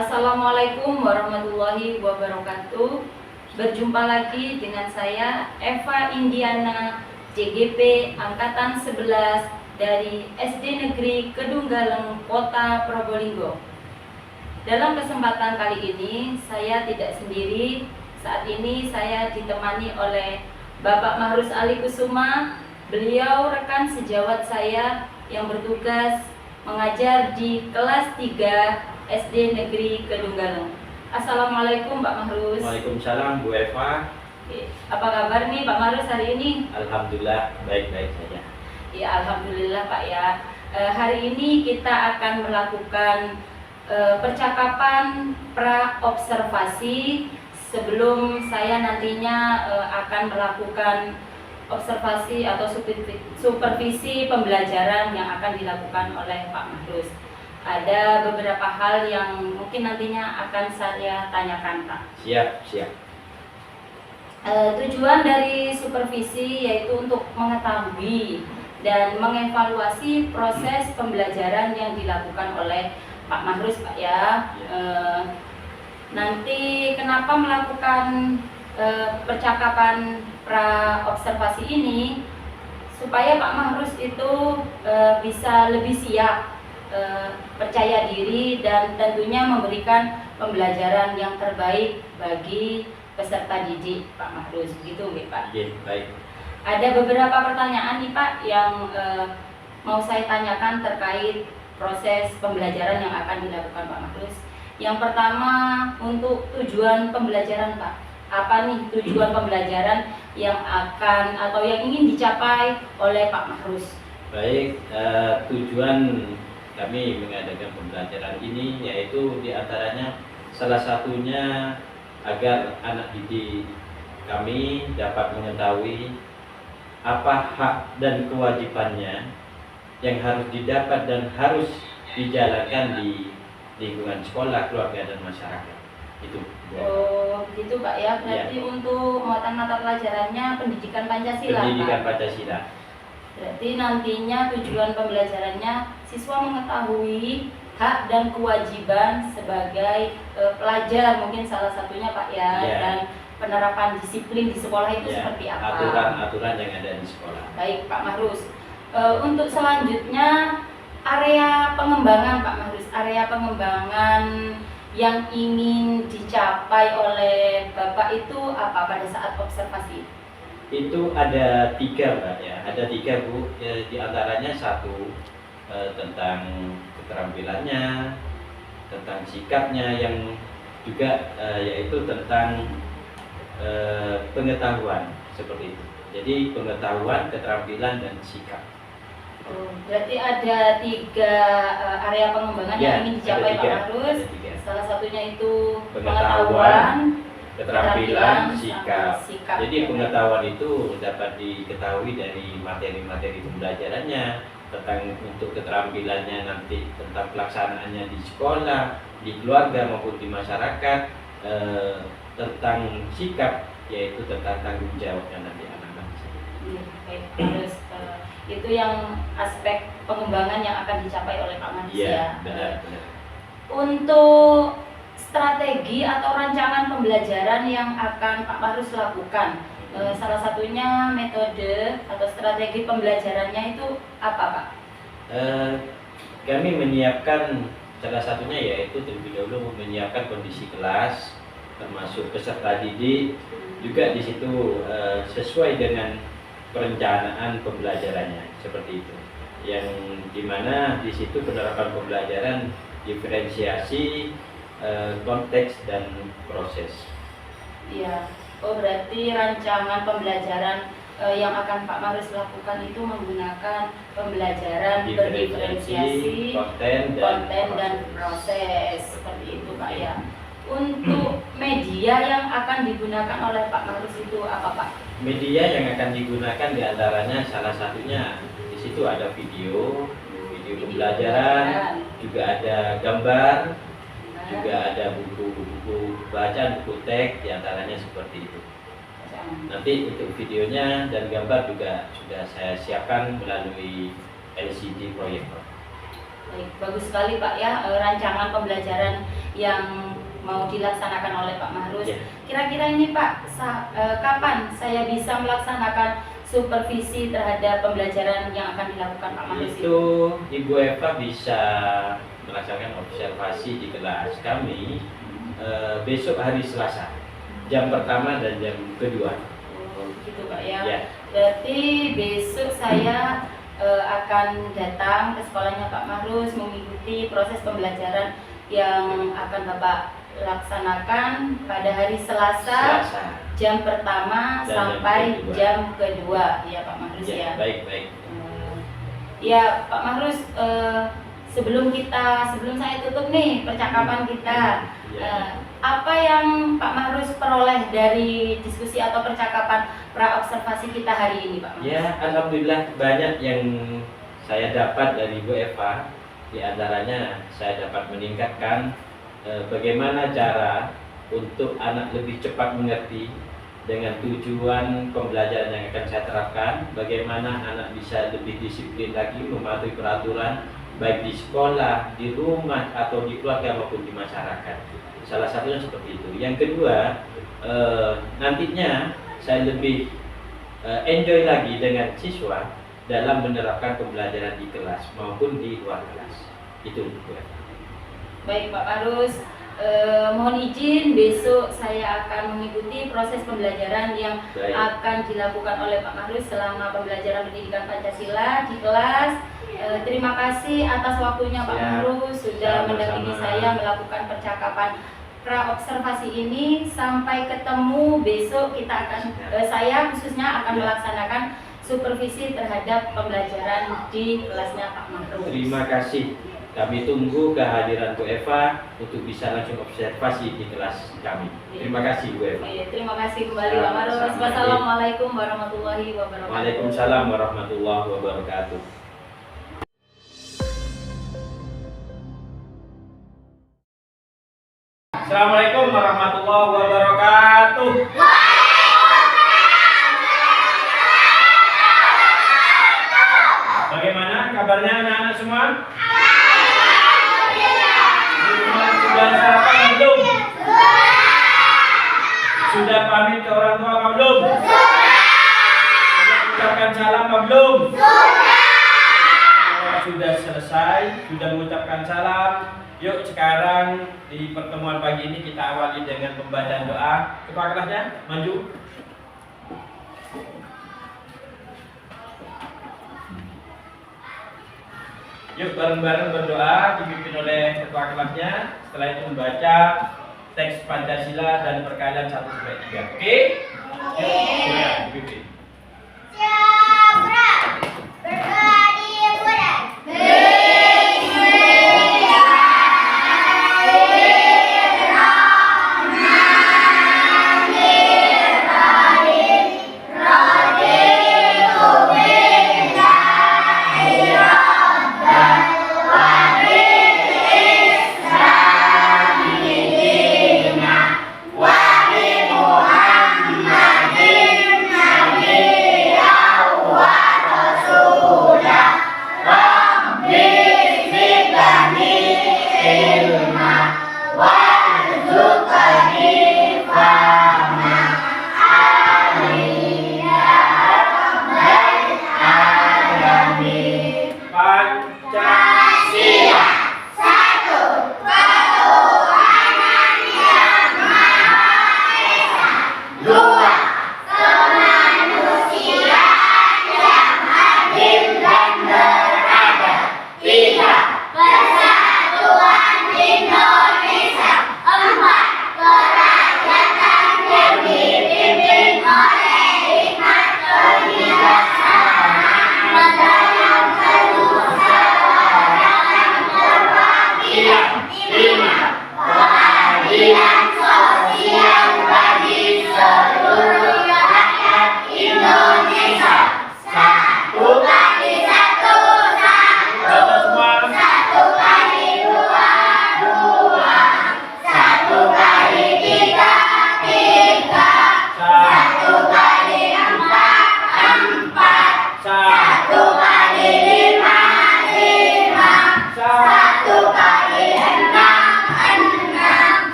Assalamualaikum warahmatullahi wabarakatuh. Berjumpa lagi dengan saya Eva Indiana JGP Angkatan 11 dari SD Negeri Kedunggaleng Kota Probolinggo. Dalam kesempatan kali ini saya tidak sendiri. Saat ini saya ditemani oleh Bapak Mahrus Ali Kusuma. Beliau rekan sejawat saya yang bertugas mengajar di kelas 3 SD Negeri Kedunggaleng. Assalamualaikum Pak Mahrus. Waalaikumsalam Bu Eva. Apa kabar nih Pak Mahrus hari ini? Alhamdulillah baik-baik saja. Ya alhamdulillah Pak ya. Hari ini kita akan melakukan percakapan pra-observasi sebelum saya nantinya akan melakukan observasi atau supervisi pembelajaran yang akan dilakukan oleh Pak Mahrus. Ada beberapa hal yang mungkin nantinya akan saya tanyakan Pak. Siap. Tujuan dari supervisi yaitu untuk mengetahui dan mengevaluasi proses pembelajaran yang dilakukan oleh Pak Mahrus Pak ya. Nanti kenapa melakukan percakapan pra-observasi ini, supaya Pak Mahrus itu bisa lebih siap, percaya diri, dan tentunya memberikan pembelajaran yang terbaik bagi peserta didik Pak Mahrus. Begitu Pak? Iya, baik. Ada beberapa pertanyaan nih Pak yang mau saya tanyakan terkait proses pembelajaran yang akan dilakukan Pak Mahrus. Yang pertama, untuk tujuan pembelajaran Pak. Apa nih tujuan pembelajaran yang akan atau yang ingin dicapai oleh Pak Mahrus? Baik, tujuan kami mengadakan pembelajaran ini yaitu diantaranya salah satunya agar anak didik kami dapat mengetahui apa hak dan kewajibannya yang harus didapat dan harus dijalankan di lingkungan sekolah, keluarga, dan masyarakat. Itu. Oh, gitu Pak ya. Berarti Ya. untuk muatan mata pelajarannya pendidikan Pancasila, Pendidikan Pak. Pancasila. Berarti nantinya tujuan pembelajarannya siswa mengetahui hak dan kewajiban sebagai pelajar, mungkin salah satunya Pak ya, Ya. dan penerapan disiplin di sekolah itu Ya, seperti apa? aturan-aturan yang ada di sekolah. Baik Pak Mahrus. Untuk selanjutnya area pengembangan Pak Mahrus, area pengembangan yang ingin dicapai oleh Bapak itu apa pada saat observasi? Itu ada 3 Mbak ya, ada 3 Bu. Di antaranya satu tentang keterampilannya, tentang sikapnya, yang juga yaitu tentang pengetahuan seperti itu. Jadi pengetahuan, keterampilan, dan sikap. Berarti ada 3 area pengembangan Ya, yang ingin dicapai ada Pak 3. Mahrus. Ada 3. Salah satunya itu Pengetahuan, keterampilan, keterampilan, sama sikap. Jadi ya, pengetahuan itu dapat diketahui dari materi-materi pembelajarannya, tentang untuk keterampilannya nanti tentang pelaksanaannya di sekolah, di keluarga maupun di masyarakat, tentang sikap yaitu tentang tanggung jawabnya nanti anak-anak. Iya, baik. Terus itu yang aspek pengembangan yang akan dicapai oleh Pak Mahrus Iya, ya. benar. Untuk strategi atau rancangan pembelajaran yang akan Pak Mahrus lakukan, salah satunya metode atau strategi pembelajarannya itu apa Pak? Kami menyiapkan salah satunya yaitu terlebih dahulu menyiapkan kondisi kelas, termasuk peserta didik, juga di situ sesuai dengan perencanaan pembelajarannya seperti itu. Yang dimana di situ penerapan pembelajaran diferensiasi konteks dan proses. Iya. Oh berarti rancangan pembelajaran yang akan Pak Mahrus lakukan itu menggunakan pembelajaran berdiferensiasi, konten dan proses seperti itu Pak ya. Untuk media yang akan digunakan oleh Pak Mahrus itu apa Pak? Media yang akan digunakan diantaranya salah satunya di situ ada video pembelajaran, juga ada gambar, juga ada buku bacaan, buku teks, diantaranya seperti itu. Nanti untuk videonya dan gambar juga sudah saya siapkan melalui LCD proyektor. Baik, bagus sekali Pak ya, rancangan pembelajaran yang mau dilaksanakan oleh Pak Mahrus. Ya. Kira-kira ini Pak, kapan saya bisa melaksanakan supervisi terhadap pembelajaran yang akan dilakukan Pak Mahrus Itu Ibu Eva bisa melaksanakan observasi di kelas kami besok hari Selasa, jam pertama dan jam kedua. Oh, gitu Pak ya. Ya. Berarti besok saya akan datang ke sekolahnya Pak Mahrus mengikuti proses pembelajaran yang akan Bapak laksanakan pada hari Selasa, jam pertama Dan sampai jam jam kedua ya Pak Mahrus Ya, ya. baik. Ya Pak Mahrus, sebelum saya tutup nih percakapan kita, apa yang Pak Mahrus peroleh dari diskusi atau percakapan pra-observasi kita hari ini Pak Mahrus? Ya, alhamdulillah banyak yang saya dapat dari Bu Eva. Di antaranya saya dapat meningkatkan bagaimana cara untuk anak lebih cepat mengerti dengan tujuan pembelajaran yang akan saya terapkan, bagaimana anak bisa lebih disiplin lagi mematuhi peraturan baik di sekolah, di rumah, atau di keluarga maupun di masyarakat. Salah satunya seperti itu. Yang kedua, nantinya saya lebih enjoy lagi dengan siswa dalam menerapkan pembelajaran di kelas maupun di luar kelas. Itu. Baik Pak Mahrus, mohon izin besok saya akan mengikuti proses pembelajaran yang akan dilakukan oleh Pak Mahrus selama pembelajaran pendidikan Pancasila di kelas. Terima kasih atas waktunya Pak Mahrus sudah mendampingi saya melakukan percakapan pra-observasi ini. Sampai ketemu besok, saya khususnya akan melaksanakan supervisi terhadap pembelajaran di kelasnya Pak Mahrus. Terima kasih. Kami tunggu kehadiran Bu Eva untuk bisa langsung observasi di kelas kami. Terima kasih Bu Eva. Terima kasih kembali Pak Mahrus. Wassalamualaikum warahmatullahi wabarakatuh. Waalaikumsalam warahmatullahi wabarakatuh. Assalamualaikum warahmatullahi wabarakatuh. Bagaimana kabarnya anak-anak semua? Sudah sarapan belum? Sudah pamit ke orang tua apa belum? Sudah mengucapkan salam apa belum? Sudah selesai, sudah mengucapkan salam. Yuk sekarang di pertemuan pagi ini kita awali dengan pembacaan doa. Ketua kelasnya maju. Yuk bareng-bareng berdoa dipimpin oleh ketua kelasnya. Setelah itu membaca teks Pancasila dan perkalian 1-3. Oke? Yuk, dipimpin.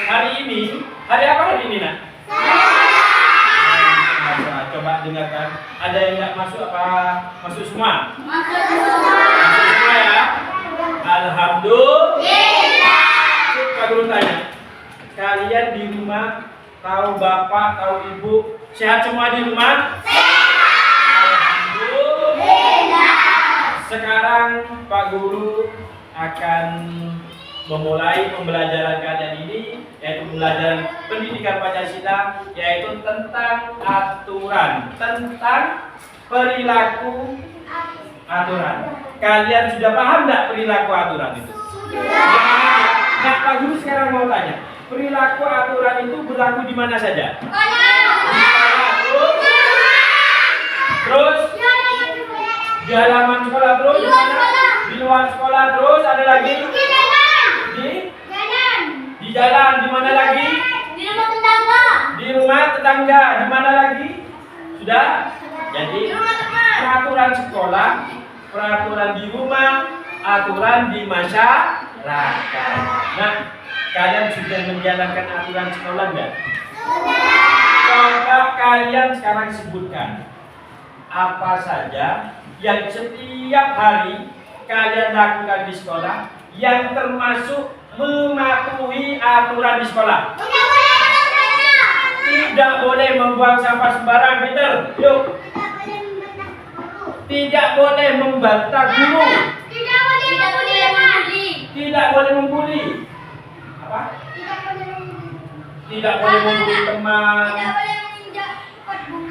hari ini, hari apa hari ini nak? Coba dengarkan. Ada yang nggak masuk apa? Masuk semua? Masuk semua ya. Alhamdulillah. Pak Guru tanya, kalian di rumah tahu bapak, tahu ibu, sehat semua di rumah? Alhamdulillah. Sekarang Pak Guru akan memulai pembelajaran kalian ini, yaitu pembelajaran pendidikan Pancasila, yaitu tentang aturan, tentang perilaku aturan. Kalian sudah paham nggak perilaku aturan itu? Nah, Pak Guru sekarang mau tanya, perilaku aturan itu berlaku di mana saja? Terus di halaman sekolah, terus di luar sekolah, terus ada lagi di jalan, di mana lagi? Di rumah tetangga. Di rumah tetangga, di mana lagi? Sudah? Jadi peraturan sekolah, peraturan di rumah, aturan di masyarakat. Nah, kalian sudah menjalankan aturan sekolah enggak? Coba kalian sekarang sebutkan apa saja yang setiap hari kalian lakukan di sekolah yang termasuk mematuhi aturan di sekolah. Tidak boleh membuang sampah sembarangan, Peter. Yuk. Tidak boleh membantah guru. Tidak boleh membuli. Apa? Tidak boleh membuli teman.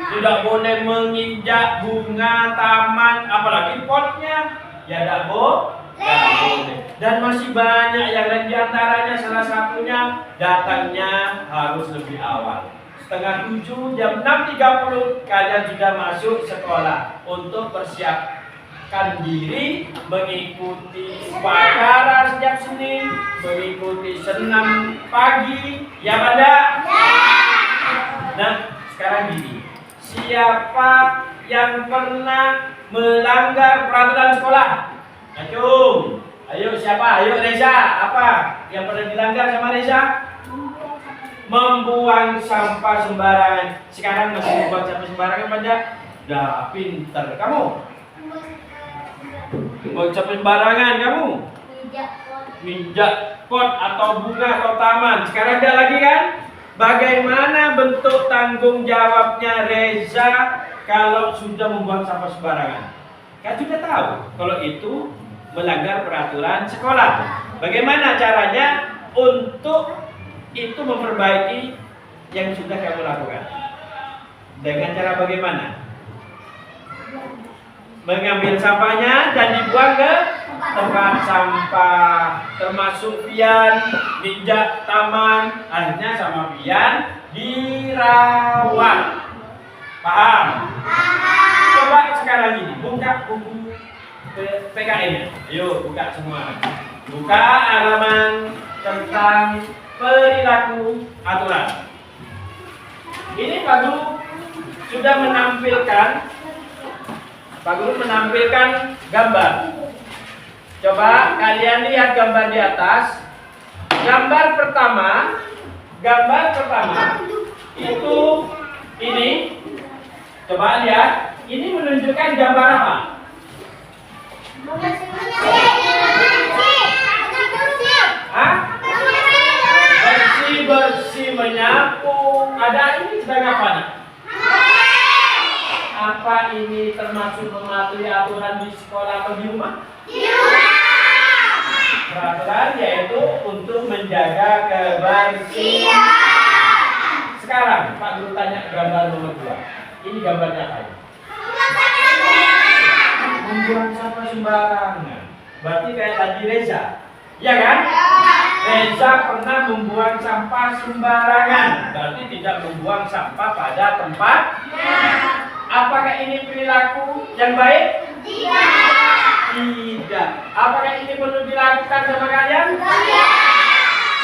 Tidak boleh menginjak bunga taman, apalagi potnya. Ya tidak boleh. Dan masih banyak yang lain, diantaranya salah satunya datangnya harus lebih awal. Setengah 7, jam 6.30 kalian sudah masuk sekolah untuk persiapkan diri mengikuti upacara setiap Senin, mengikuti senam pagi, ya pada? Nah, sekarang gini, siapa yang pernah melanggar peraturan sekolah? Ayo siapa? Ayo Reza, apa yang pernah dilanggar sama Reza? Membuang sampah sembarangan. Sekarang masih membuang sampah sembarangan pada? Dah pinter kamu. Membuang sampah sembarangan kamu. Minjak pot atau bunga atau taman. Sekarang enggak lagi kan? Bagaimana bentuk tanggung jawabnya Reza kalau sudah membuang sampah sembarangan? Kan sudah tahu kalau itu melanggar peraturan sekolah. Bagaimana caranya untuk itu memperbaiki yang sudah kamu lakukan? Dengan cara bagaimana? Mengambil sampahnya dan dibuang ke tempat sampah, termasuk pian, minjak taman, akhirnya sama pian dirawat. Paham? Coba sekarang ini buka buku PKN-nya. Ayo buka semua. Buka halaman tentang perilaku aturan. Ini Pak Guru sudah menampilkan gambar. Coba kalian lihat gambar di atas. Gambar pertama itu ini. Coba lihat, ini menunjukkan gambar apa? Bersih menyapu. Ada ini sebagai apa nih? Apa ini termasuk mematuhi aturan di sekolah atau di rumah? Di rumah. Peraturan yaitu untuk menjaga kebersihan. Sekarang Pak Guru tanya gambar nomor 2. Ini gambarnya apa? Membuang sampah sembarangan. Berarti kayak tadi Reza, ya kan? Reza pernah membuang sampah sembarangan, berarti tidak membuang sampah pada tempat. Apakah ini perilaku yang baik? Tidak. Apakah ini perlu dilakukan sama kalian?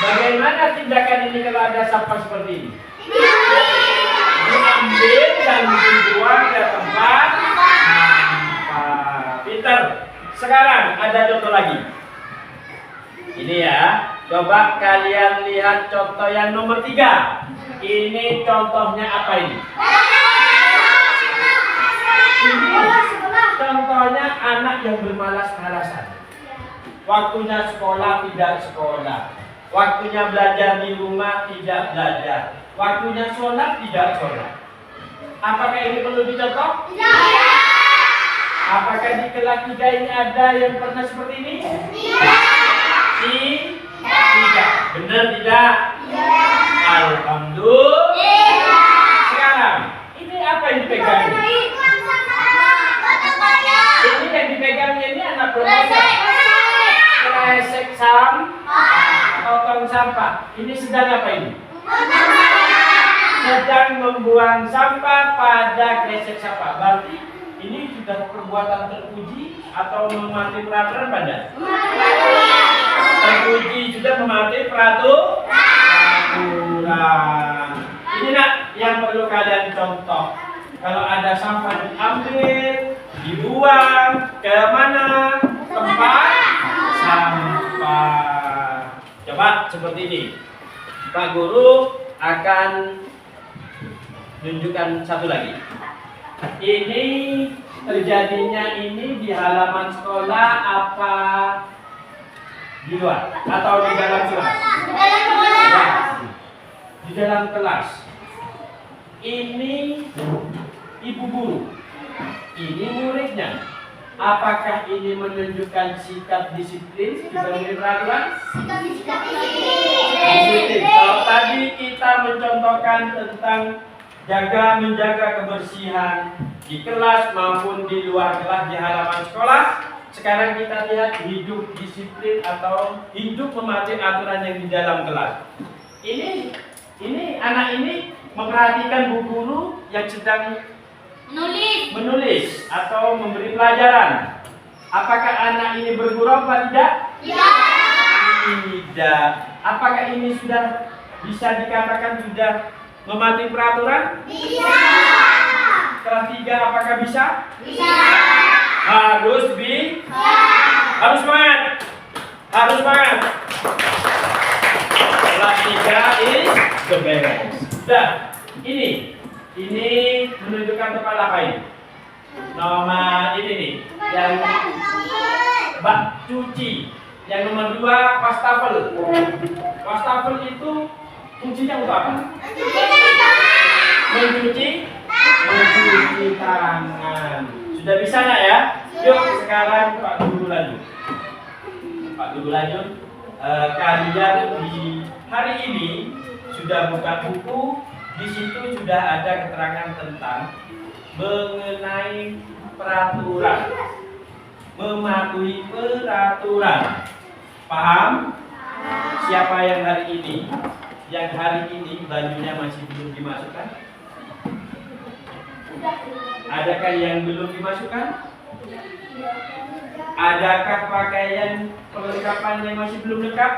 Bagaimana tindakan ini kalau ada sampah seperti ini? Diambil dan dibuang ke tempat sampah. Pinter. Sekarang ada contoh lagi. Ini ya. Coba kalian lihat contoh yang nomor 3. Ini contohnya apa ini? Ini contohnya anak yang bermalas-malasan. Waktunya sekolah tidak sekolah. Waktunya belajar di rumah tidak belajar. Waktunya sholat tidak sholat. Apakah ini perlu dicontoh? Tidak. Apakah di kelas 3 ini ada yang pernah seperti ini? Tidak. Benar tidak? Alhamdulillah. Sekarang, ini apa yang dipegang? Ini yang dipegang ini anak berapa? Kresek atau tong sampah. Ini sedang apa ini? Sedang membuang sampah pada kresek sampah. Berarti ini sudah perbuatan terpuji atau mematuhi peraturan pada? Terpuji, sudah mematuhi peraturan. Ini nak yang perlu kalian contoh. Kalau ada sampah diambil, dibuang ke mana? Tempat sampah. Coba seperti ini. Pak Guru akan tunjukkan satu lagi. Ini terjadinya ini di halaman sekolah apa di luar atau di dalam kelas? Ya, di dalam kelas. Ini ibu guru. Ini muridnya. Apakah ini menunjukkan sikap disiplin dibanding peraturan? Disiplin. Kalau tadi kita mencontohkan tentang menjaga kebersihan di kelas maupun di luar kelas di halaman sekolah, sekarang kita lihat hidup disiplin atau hidup mematuhi aturan yang di dalam kelas. Ini anak ini memperhatikan bu guru yang sedang menulis atau memberi pelajaran. Apakah anak ini bergurau atau tidak? Tidak. Apakah ini sudah bisa dikatakan sudah mematuhi peraturan? Bisa. Kelas 3 apakah bisa? Bisa. Harus semangat. Harus semangat. Kelas 3 is the best. Sudah. Ini menunjukkan tempat apa ini? Nomor ini nih, yang bak cuci. Yang nomor 2 wastafel. Wastafel itu fungsinya untuk apa? Mencuci tangan. Sudah bisa nggak ya? Yuk sekarang Pak Guru lanjut. Kalian di hari ini sudah buka buku. Di situ sudah ada keterangan tentang mengenai peraturan, mematuhi peraturan. Paham? Siapa yang hari ini bajunya masih belum dimasukkan? Adakah yang belum dimasukkan? Adakah pakaian perlengkapannya masih belum lengkap?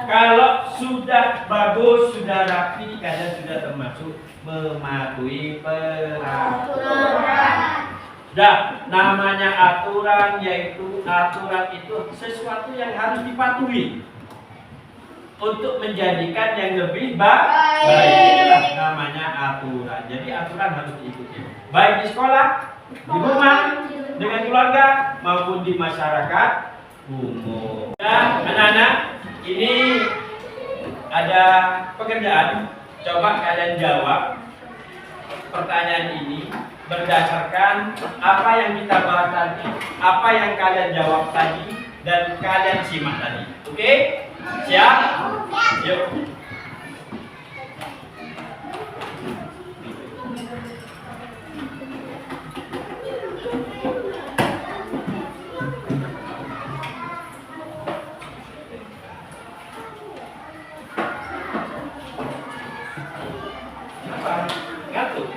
Kalau sudah bagus, sudah rapi, kalian sudah termasuk mematuhi peraturan. Sudah, namanya aturan, yaitu aturan itu sesuatu yang harus dipatuhi untuk menjadikan yang lebih baik. Itulah namanya aturan. Jadi aturan harus diikuti, baik di sekolah, di rumah, dengan keluarga, maupun di masyarakat umum. Nah, anak-anak, ini ada pekerjaan. Coba kalian jawab pertanyaan ini berdasarkan apa yang kita bahas tadi, apa yang kalian jawab tadi, dan kalian simak tadi. Oke? Siap? Yuk. Ngantuk.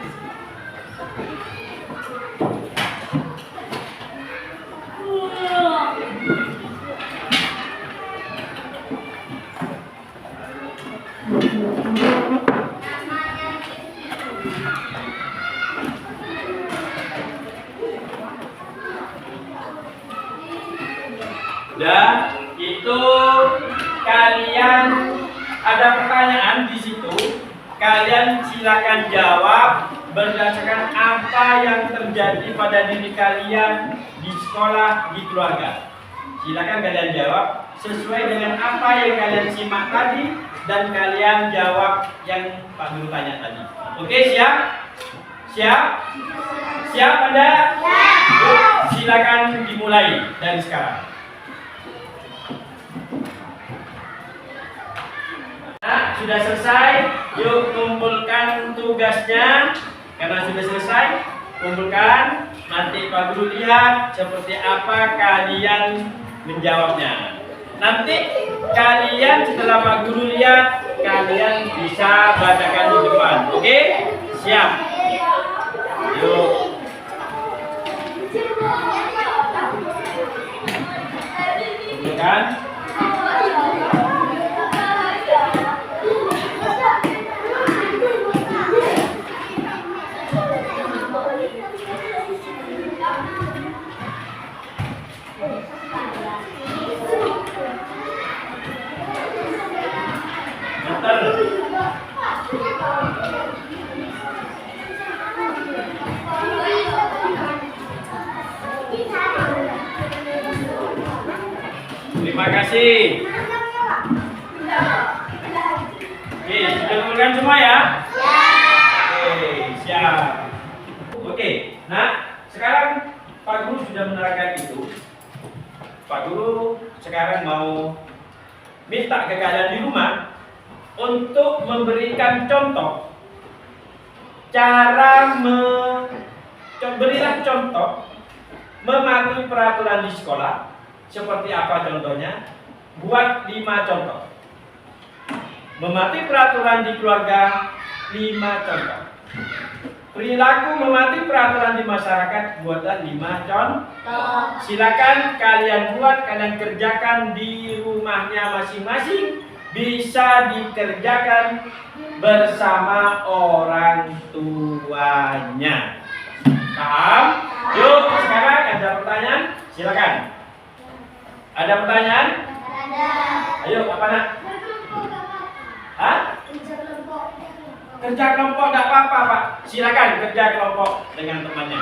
Dan itu ada pertanyaan di situ. Kalian silakan jawab berdasarkan apa yang terjadi pada diri kalian di sekolah, di keluarga. Silakan kalian jawab sesuai dengan apa yang kalian simak tadi dan kalian jawab yang Pak Guru tanya tadi. Oke, siap? Siap? Siap Anda? Yuk, silakan dimulai dari sekarang. Nah, sudah selesai. Yuk kumpulkan tugasnya. Karena sudah selesai, kumpulkan. Nanti Pak Guru lihat seperti apa kalian menjawabnya. Nanti kalian setelah Pak Guru lihat, kalian bisa bacakan di depan. Oke? Siap? Yuk. Kumpulkan. Terima kasih. Oke, sudah kumpulkan semua ya? Oke, siap. Oke, nah sekarang Pak Guru sudah menerangkan itu. Pak Guru sekarang mau minta ke kalian di rumah untuk memberikan contoh berilah contoh mematuhi peraturan di sekolah. Seperti apa contohnya? Buat 5 contoh. Mematuhi peraturan di keluarga, 5 contoh. Perilaku mematuhi peraturan di masyarakat, buatlah 5 contoh. Silakan kalian buat, kalian kerjakan di rumahnya masing-masing. Bisa dikerjakan bersama orang tuanya. Paham? Yuk, sekarang ada pertanyaan? Silakan. Ada pertanyaan? Ada. Ayo, apa nak? Hah? Kerja kelompok tidak apa-apa, Pak. Silakan kerja kelompok dengan temannya.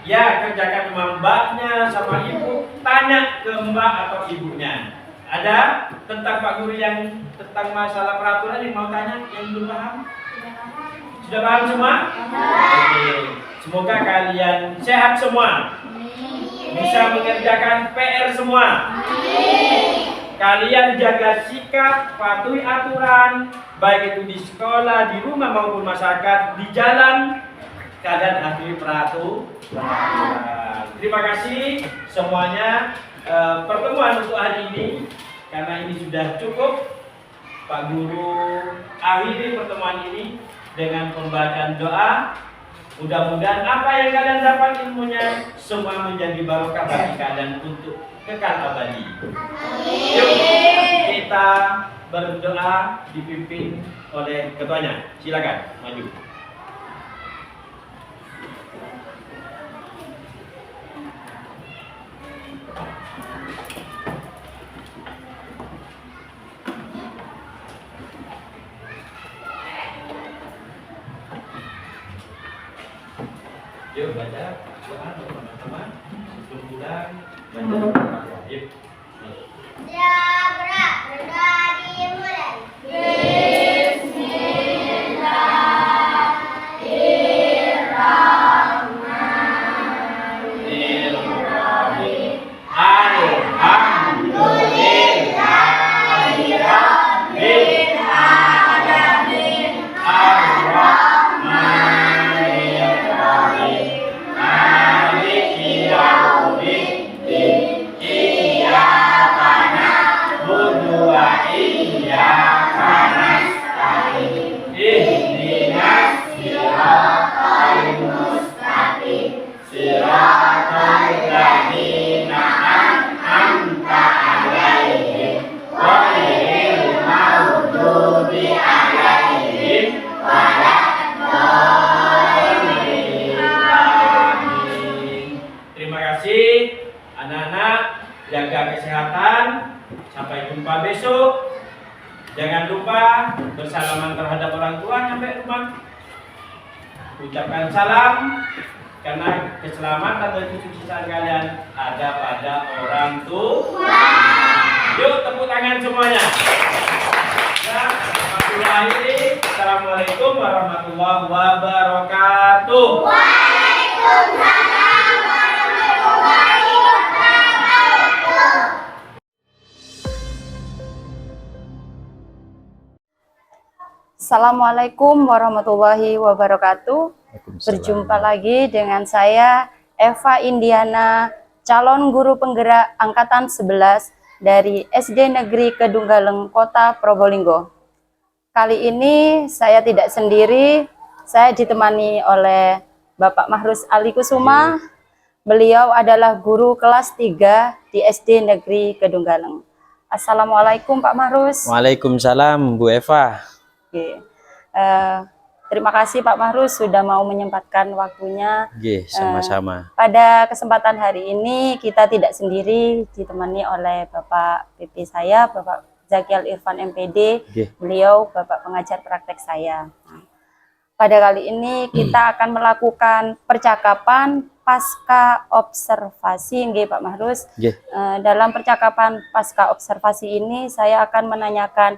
Ya, kerjakan sama mbaknya, sama ibu. Tanya ke mbak atau ibunya. Ada tentang Pak Guru yang tentang masalah peraturan yang mau tanya, yang belum paham? Sudah paham semua? Oke. Semoga kalian sehat semua. Bisa mengerjakan PR semua. Kalian jaga sikap, patuhi aturan, baik itu di sekolah, di rumah maupun masyarakat, di jalan. Kalian patuhi peraturan. Terima kasih semuanya. Pertemuan untuk hari ini, karena ini sudah cukup, Pak Guru akhiri pertemuan ini dengan pembacaan doa. Mudah-mudahan apa yang kalian dapat ilmunya semua menjadi barokah bagi kalian untuk kekal abadi. Yuk kita berdoa dipimpin oleh ketuanya. Silakan maju. Yuk baca doa teman-teman sebelum pulang baca doa. Yuk. Berdoa dimulai. Bismillahirrahmanirrahim. Alhamdulillahirabbil alamin. Ar-Rahmanirrahim. Maliki yaumiddin. Iyyaka Jangan lupa bersalaman terhadap orang tua sampai rumah. Ucapkan salam, karena keselamatan dan kesuksesan kalian ada pada orang tua. Yuk tepuk tangan semuanya. Ya, Assalamualaikum warahmatullahi wabarakatuh. Waalaikumsalam warahmatullahi wabarakatuh. Assalamualaikum warahmatullahi wabarakatuh. Berjumpa lagi dengan saya Eva Indiana, calon guru penggerak angkatan 11 dari SD Negeri Kedunggaleng, Kota Probolinggo. Kali ini saya tidak sendiri, saya ditemani oleh Bapak Mahrus Ali Kusuma. Beliau adalah guru kelas 3 di SD Negeri Kedunggaleng. Assalamualaikum Pak Mahrus. Waalaikumsalam Bu Eva. Oke. Terima kasih Pak Mahrus sudah mau menyempatkan waktunya. Sama-sama. Pada kesempatan hari ini kita tidak sendiri, ditemani oleh Bapak PP saya, Bapak Zakial Irfan MPD. Beliau Bapak pengajar praktek saya. Pada kali ini kita akan melakukan percakapan pasca observasi, nggih Pak Mahrus. Dalam percakapan pasca observasi ini saya akan menanyakan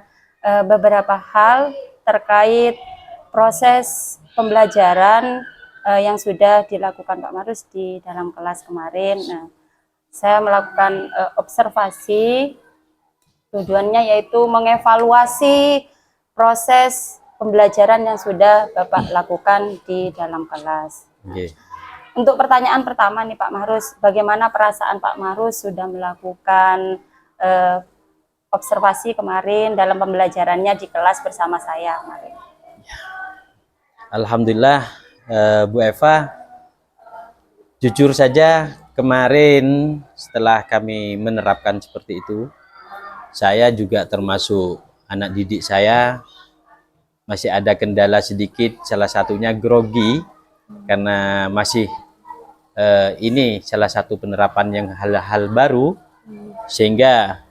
beberapa hal terkait proses pembelajaran yang sudah dilakukan Pak Mahrus di dalam kelas kemarin. Nah, saya melakukan observasi, tujuannya yaitu mengevaluasi proses pembelajaran yang sudah Bapak lakukan di dalam kelas. Untuk pertanyaan pertama nih Pak Mahrus, bagaimana perasaan Pak Mahrus sudah melakukan observasi kemarin dalam pembelajarannya di kelas bersama saya kemarin? Alhamdulillah Bu Eva, jujur saja kemarin setelah kami menerapkan seperti itu, saya juga termasuk anak didik saya masih ada kendala sedikit, salah satunya grogi, karena masih ini salah satu penerapan yang hal-hal baru, sehingga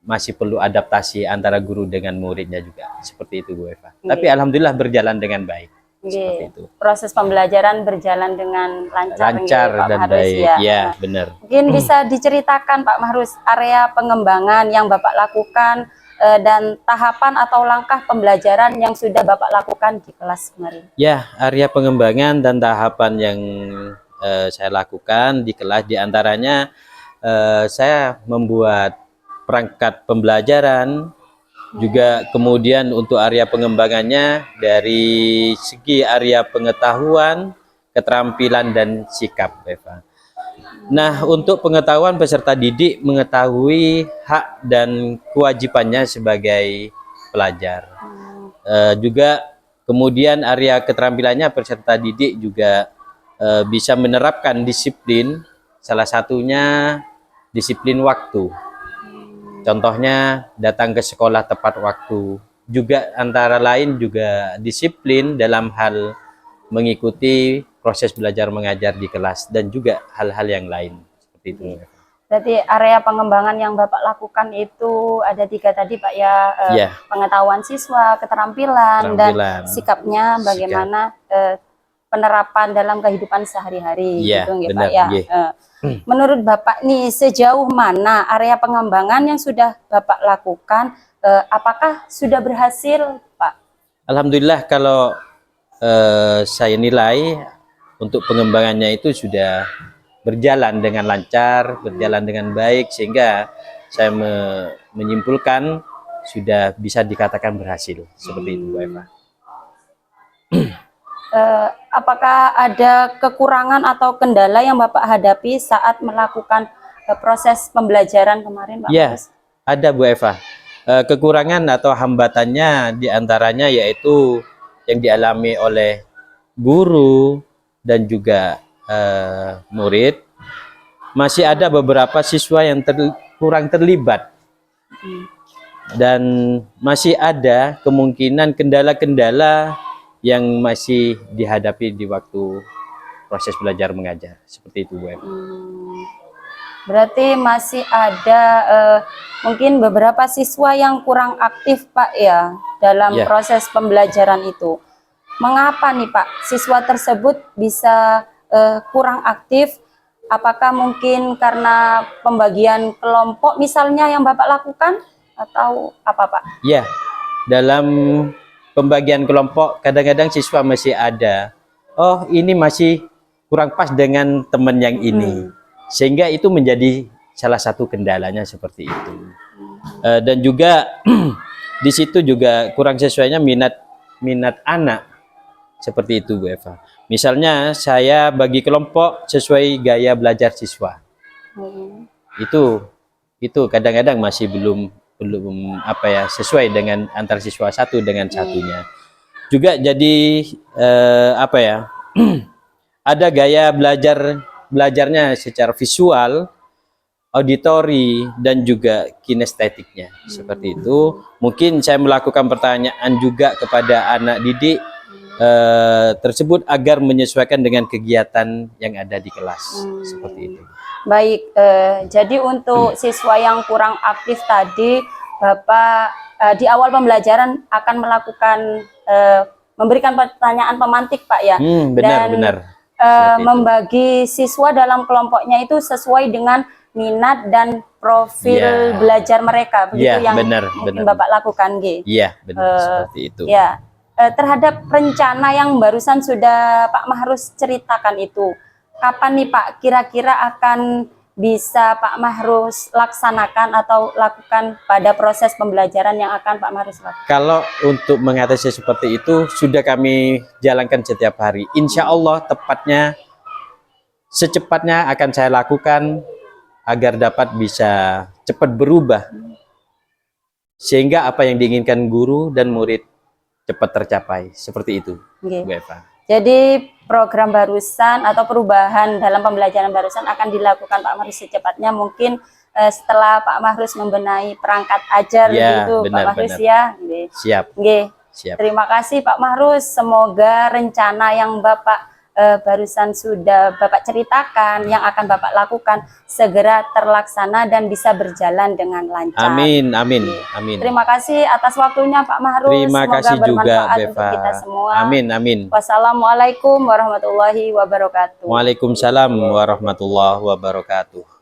masih perlu adaptasi antara guru dengan muridnya juga, seperti itu Bu Eva. Tapi alhamdulillah berjalan dengan baik. Seperti itu. Proses pembelajaran berjalan dengan lancar Pak dan Mahrus, baik. Ya, benar. Mungkin bisa diceritakan Pak Mahrus area pengembangan yang Bapak lakukan dan tahapan atau langkah pembelajaran yang sudah Bapak lakukan di kelas kemarin. Ya, area pengembangan dan tahapan yang saya lakukan di kelas, diantaranya saya membuat perangkat pembelajaran, juga kemudian untuk area pengembangannya dari segi area pengetahuan, keterampilan, dan sikap, Eva. Nah, untuk pengetahuan peserta didik mengetahui hak dan kewajibannya sebagai pelajar. Juga kemudian area keterampilannya peserta didik juga bisa menerapkan disiplin, salah satunya disiplin waktu. Contohnya datang ke sekolah tepat waktu. Juga antara lain juga disiplin dalam hal mengikuti proses belajar mengajar di kelas dan juga hal-hal yang lain seperti itu. Berarti area pengembangan yang Bapak lakukan itu ada 3 tadi Pak ya, pengetahuan siswa, keterampilan, dan sikapnya bagaimana penerapan dalam kehidupan sehari-hari, gitu nggih Pak ya. Menurut Bapak nih, sejauh mana area pengembangan yang sudah Bapak lakukan, apakah sudah berhasil Pak? Alhamdulillah, kalau saya nilai untuk pengembangannya itu sudah berjalan dengan lancar, berjalan dengan baik, sehingga saya menyimpulkan sudah bisa dikatakan berhasil, seperti itu Bu Eva. Apakah ada kekurangan atau kendala yang Bapak hadapi saat melakukan proses pembelajaran kemarin Pak? Ya, ada Bu Eva. Kekurangan atau hambatannya diantaranya yaitu yang dialami oleh guru dan juga murid. Masih ada beberapa siswa yang kurang terlibat, dan masih ada kemungkinan kendala-kendala yang masih dihadapi di waktu proses belajar mengajar, seperti itu Bu Eva. Berarti masih ada mungkin beberapa siswa yang kurang aktif Pak ya dalam Ya. proses pembelajaran itu. Mengapa nih Pak siswa tersebut bisa kurang aktif? Apakah mungkin karena pembagian kelompok misalnya yang Bapak lakukan atau apa Pak? Ya, dalam pembagian kelompok kadang-kadang siswa masih ada, oh ini masih kurang pas dengan teman yang ini, sehingga itu menjadi salah satu kendalanya seperti itu. Dan juga di situ juga kurang sesuainya minat anak seperti itu Bu Eva. Misalnya saya bagi kelompok sesuai gaya belajar siswa. Itu kadang-kadang masih belum apa ya sesuai dengan antar siswa satu dengan satunya. Juga jadi apa ya? Ada gaya belajarnya secara visual, auditori dan juga kinestetiknya seperti itu. Mungkin saya melakukan pertanyaan juga kepada anak didik tersebut agar menyesuaikan dengan kegiatan yang ada di kelas seperti itu. Baik, jadi untuk siswa yang kurang aktif tadi, Bapak di awal pembelajaran akan melakukan memberikan pertanyaan pemantik Pak ya. Benar. Membagi siswa dalam kelompoknya itu sesuai dengan minat dan profil belajar mereka, begitu yang mungkin Bapak lakukan, G. Iya, benar seperti itu. Ya, terhadap rencana yang barusan sudah Pak Mahrus ceritakan itu, kapan nih Pak kira-kira akan bisa Pak Mahrus laksanakan atau lakukan pada proses pembelajaran yang akan Pak Mahrus lakukan? Kalau untuk mengatasi seperti itu sudah kami jalankan setiap hari. Insya Allah tepatnya secepatnya akan saya lakukan agar dapat bisa cepat berubah sehingga apa yang diinginkan guru dan murid cepat tercapai. Seperti itu, Bu Eva. Jadi program barusan atau perubahan dalam pembelajaran barusan akan dilakukan Pak Mahrus secepatnya, mungkin setelah Pak Mahrus membenahi perangkat ajar gitu Pak Mahrus ya. Siap. Siap. Terima kasih Pak Mahrus. Semoga rencana yang Bapak barusan sudah Bapak ceritakan, yang akan Bapak lakukan segera terlaksana dan bisa berjalan dengan lancar. Amin. Terima kasih atas waktunya Pak Mahrus. Terima Semoga kasih juga bermanfaat Beva. untuk kita semua. Amin. Wassalamualaikum warahmatullahi wabarakatuh. Waalaikumsalam warahmatullahi wabarakatuh.